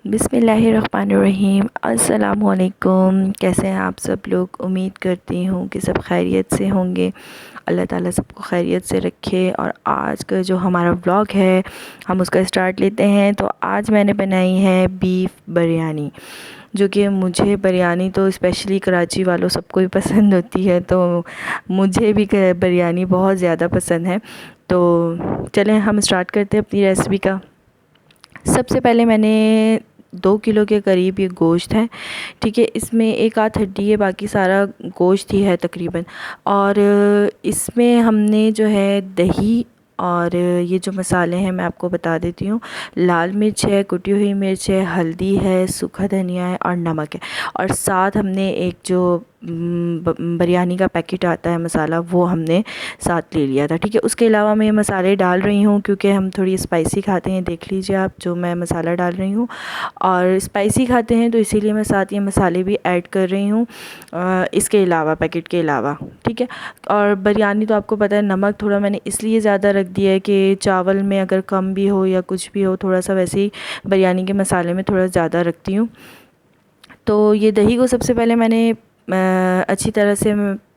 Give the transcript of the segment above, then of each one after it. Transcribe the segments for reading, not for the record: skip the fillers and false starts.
बिस्मिल्लाहिर्रहमानिर्रहीम। अस्सलामुअलैकुम। कैसे हैं आप सब लोग? उम्मीद करती हूँ कि सब खैरियत से होंगे। अल्लाह ताला सबको खैरियत से रखे। और आज का जो हमारा व्लॉग है हम उसका स्टार्ट लेते हैं। तो आज मैंने बनाई है बीफ बिरयानी, जो कि मुझे बिरयानी तो स्पेशली कराची वालों सबको ही पसंद होती है, तो मुझे भी बिरयानी बहुत ज़्यादा पसंद है। तो चलें हम स्टार्ट करते हैं अपनी रेसिपी का। सबसे पहले मैंने 2 किलो के करीब ये गोश्त है, ठीक है। इसमें एक आध हड्डी है, बाकी सारा गोश्त ही है तकरीबन। और इसमें हमने जो है दही और ये जो मसाले हैं मैं आपको बता देती हूँ। लाल मिर्च है, कुटी हुई मिर्च है, हल्दी है, सूखा धनिया है और नमक है। और साथ हमने एक जो बिरयानी का पैकेट आता है मसाला, वो हमने साथ ले लिया था, ठीक है। उसके अलावा मैं ये मसाले डाल रही हूँ क्योंकि हम थोड़ी स्पाइसी खाते हैं। देख लीजिए आप जो मैं मसाला डाल रही हूँ, और स्पाइसी खाते हैं तो इसीलिए मैं साथ ये मसाले भी ऐड कर रही हूँ इसके अलावा, पैकेट के अलावा, ठीक है। और बिरयानी तो आपको पता है नमक थोड़ा मैंने इसलिए ज़्यादा रख दिया है कि चावल में अगर कम भी हो या कुछ भी हो, थोड़ा सा वैसे ही बिरयानी के मसाले में थोड़ा ज़्यादा रखती हूँ। तो ये दही को सबसे पहले मैंने अच्छी तरह से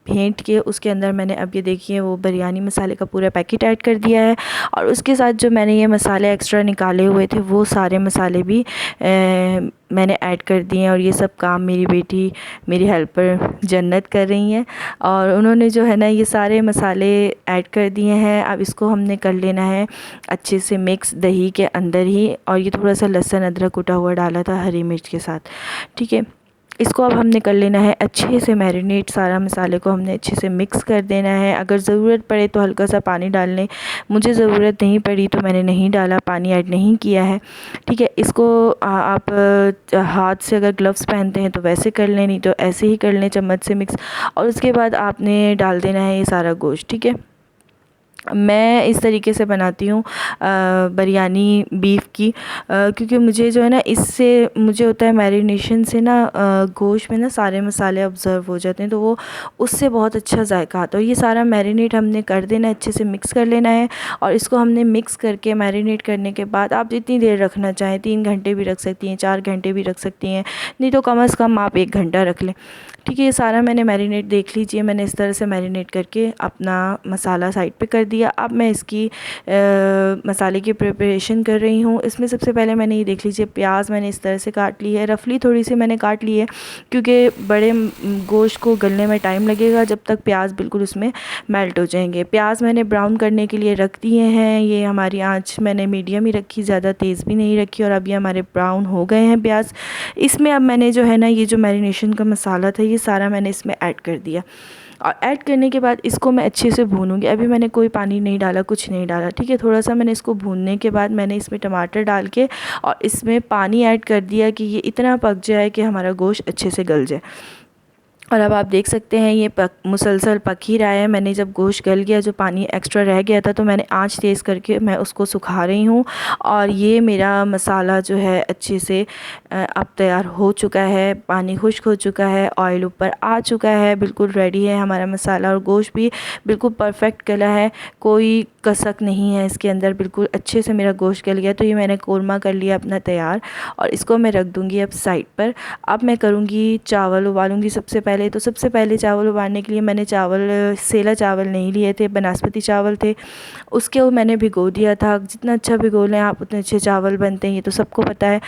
फेंट के उसके अंदर मैंने, अब ये देखिए, वो बिरयानी मसाले का पूरा पैकेट ऐड कर दिया है। और उसके साथ जो मैंने ये मसाले एक्स्ट्रा निकाले हुए थे वो सारे मसाले भी मैंने ऐड कर दिए हैं। और ये सब काम मेरी बेटी, मेरी हेल्पर जन्नत कर रही हैं, और उन्होंने जो है ना ये सारे मसाले ऐड कर दिए हैं। अब इसको हमने कर लेना है अच्छे से मिक्स दही के अंदर ही। और ये थोड़ा सा लहसुन अदरक कुटा हुआ डाला था हरी मिर्च के साथ, ठीक है। इसको अब हमने कर लेना है अच्छे से मैरिनेट। सारा मसाले को हमने अच्छे से मिक्स कर देना है। अगर ज़रूरत पड़े तो हल्का सा पानी डाल लें। मुझे ज़रूरत नहीं पड़ी तो मैंने नहीं डाला, पानी ऐड नहीं किया है, ठीक है। इसको आप हाथ से अगर ग्लव्स पहनते हैं तो वैसे कर लें, नहीं तो ऐसे ही कर लें चम्मच से मिक्स। और उसके बाद आपने डाल देना है ये सारा गोश्त, ठीक है। मैं इस तरीके से बनाती हूँ बिरयानी बीफ की, क्योंकि मुझे जो है ना इससे मुझे होता है मैरिनेशन से ना गोश्त में ना सारे मसाले ऑब्ज़र्व हो जाते हैं, तो वो उससे बहुत अच्छा जायका आता है। ये सारा मैरिनेट हमने कर देना है, अच्छे से मिक्स कर लेना है। और इसको हमने मिक्स करके मैरिनेट करने के बाद आप जितनी देर रखना चाहें, 3 घंटे भी रख सकती हैं, 4 घंटे भी रख सकती हैं, नहीं तो कम से कम आप 1 घंटा रख लें, ठीक है। ये सारा मैंने मैरिनेट, देख लीजिए, मैंने इस तरह से मैरिनेट करके अपना मसाला साइड पे कर दिया। अब मैं इसकी मसाले की प्रिपरेशन कर रही हूँ। इसमें सबसे पहले मैंने ये देख लीजिए प्याज मैंने इस तरह से काट ली है, रफली थोड़ी सी मैंने काट ली है, क्योंकि बड़े गोश्त को गलने में टाइम लगेगा जब तक प्याज बिल्कुल उसमें मेल्ट हो जाएंगे। प्याज मैंने ब्राउन करने के लिए रख दिए हैं। ये हमारी आँच मैंने मीडियम ही रखी, ज़्यादा तेज़ भी नहीं रखी। और अब ये हमारे ब्राउन हो गए हैं प्याज। इसमें अब मैंने जो है ना ये जो मैरिनेशन का मसाला था ये सारा मैंने इसमें ऐड कर दिया। और ऐड करने के बाद इसको मैं अच्छे से भूनूंगी। अभी मैंने कोई पानी नहीं डाला, कुछ नहीं डाला, ठीक है। थोड़ा सा मैंने इसको भूनने के बाद मैंने इसमें टमाटर डाल के और इसमें पानी ऐड कर दिया कि ये इतना पक जाए कि हमारा गोश्त अच्छे से गल जाए। और अब आप देख सकते हैं ये मुसलसल पक ही रहा है। मैंने जब गोश्त गल गया, जो पानी एक्स्ट्रा रह गया था, तो मैंने आंच तेज़ करके मैं उसको सुखा रही हूँ। और ये मेरा मसाला जो है अच्छे से अब तैयार हो चुका है, पानी खुश्क हो चुका है, ऑयल ऊपर आ चुका है, बिल्कुल रेडी है हमारा मसाला। और गोश्त भी बिल्कुल परफेक्ट गला है, कोई कसक नहीं है इसके अंदर, बिल्कुल अच्छे से मेरा गोश्त गल गया। तो ये मैंने कोरमा कर लिया अपना तैयार, और इसको मैं रख दूँगी अब साइड पर। अब मैं करूँगी चावल उबालूँगी। सबसे पहले चावल उबालने के लिए मैंने सेला चावल नहीं लिए थे, बासमती चावल थे, उसके मैंने भिगो दिया था। जितना अच्छा भिगो लें आप उतने अच्छे चावल बनते हैं, ये तो सबको पता है।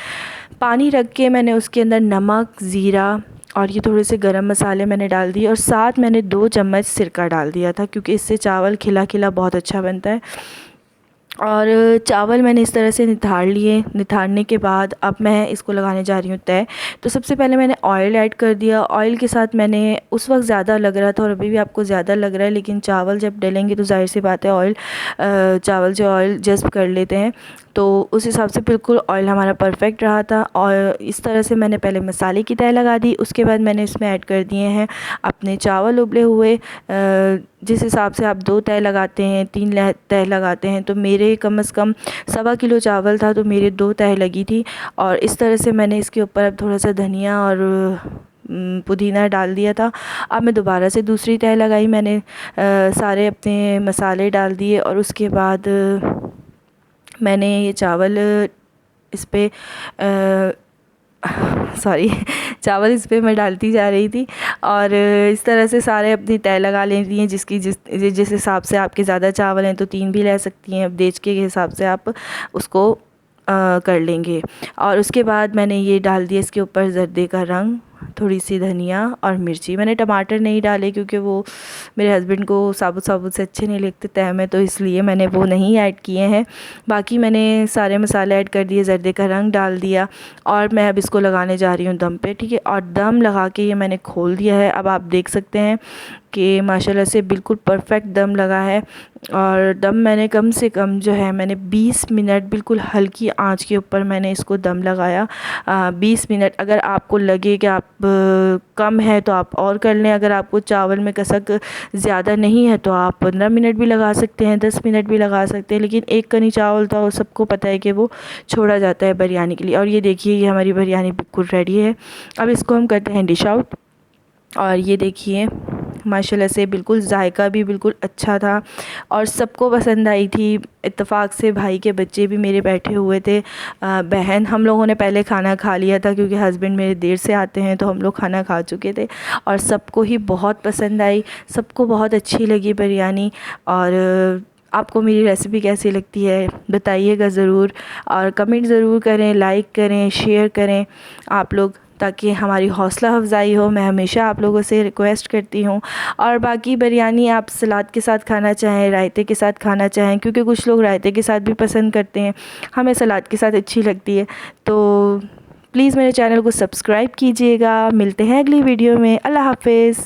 पानी रख के मैंने उसके अंदर नमक, ज़ीरा और ये थोड़े से गरम मसाले मैंने डाल दिए, और साथ मैंने 2 चम्मच सिरका डाल दिया था, क्योंकि इससे चावल खिला खिला बहुत अच्छा बनता है। और चावल मैंने इस तरह से निथार लिए। निथारने के बाद अब मैं इसको लगाने जा रही हूँ तय। तो सबसे पहले मैंने ऑयल ऐड कर दिया। ऑयल के साथ मैंने, उस वक्त ज़्यादा लग रहा था और अभी भी आपको ज़्यादा लग रहा है, लेकिन चावल जब डलेंगे तो ज़ाहिर सी बात है ऑयल, चावल जो ऑयल जज़्ब कर लेते हैं, तो उस हिसाब से बिल्कुल ऑयल हमारा परफेक्ट रहा था। और इस तरह से मैंने पहले मसाले की तय लगा दी, उसके बाद मैंने इसमें ऐड कर दिए हैं अपने चावल उबले हुए। जिस हिसाब से आप 2 तय लगाते हैं, 3 तय लगाते हैं, तो मेरे कम से कम 1.25 किलो चावल था, तो मेरे 2 तय लगी थी। और इस तरह से मैंने इसके ऊपर अब थोड़ा सा धनिया और पुदीना डाल दिया था। अब मैं दोबारा से दूसरी तय लगाई, मैंने सारे अपने मसाले डाल दिए, और उसके बाद मैंने ये चावल इस पे सॉरी चावल इस पे मैं डालती जा रही थी और इस तरह से सारे अपनी तय लगा लेती हैं। जिस हिसाब से आपके ज़्यादा चावल हैं तो 3 भी ले सकती हैं, अब देच के हिसाब से आप उसको कर लेंगे। और उसके बाद मैंने ये डाल दिया इसके ऊपर ज़र्दे का रंग, थोड़ी सी धनिया और मिर्ची। मैंने टमाटर नहीं डाले क्योंकि वो मेरे हस्बैंड को साबुत साबुत से अच्छे नहीं लगते तय में, तो इसलिए मैंने वो नहीं ऐड किए हैं। बाकी मैंने सारे मसाले ऐड कर दिए, ज़र्दे का रंग डाल दिया और मैं अब इसको लगाने जा रही हूँ दम पे, ठीक है। और दम लगा के ये मैंने खोल दिया है। अब आप देख सकते हैं कि माशाल्लाह से बिल्कुल परफेक्ट दम लगा है। और दम मैंने कम से कम जो है मैंने 20 मिनट बिल्कुल हल्की आंच के ऊपर मैंने इसको दम लगाया। 20 मिनट। अगर आपको लगे कि आप कम है तो आप और कर लें, अगर आपको चावल में कसक ज़्यादा नहीं है तो आप 15 मिनट भी लगा सकते हैं, 10 मिनट भी लगा सकते हैं। लेकिन एक कनी चावल तो सबको पता है कि वो छोड़ा जाता है बिरयानी के लिए। और ये देखिए ये हमारी बिरयानी बिल्कुल रेडी है। अब इसको हम करते हैं डिश आउट। और ये देखिए माशाल्लाह से बिल्कुल जायका भी बिल्कुल अच्छा था और सबको पसंद आई थी। इत्तेफाक से भाई के बच्चे भी मेरे बैठे हुए थे, बहन। हम लोगों ने पहले खाना खा लिया था क्योंकि हस्बैंड मेरे देर से आते हैं, तो हम लोग खाना खा चुके थे और सबको ही बहुत पसंद आई, सबको बहुत अच्छी लगी बिरयानी। और आपको मेरी रेसिपी कैसी लगती है बताइएगा ज़रूर और कमेंट ज़रूर करें, लाइक करें, शेयर करें आप लोग, ताकि हमारी हौसला अफजाई हो। मैं हमेशा आप लोगों से रिक्वेस्ट करती हूँ। और बाकी बिरयानी आप सलाद के साथ खाना चाहें, रायते के साथ खाना चाहें, क्योंकि कुछ लोग रायते के साथ भी पसंद करते हैं, हमें सलाद के साथ अच्छी लगती है। तो प्लीज़ मेरे चैनल को सब्सक्राइब कीजिएगा। मिलते हैं अगली वीडियो में। अल्लाह हाफ़िज़।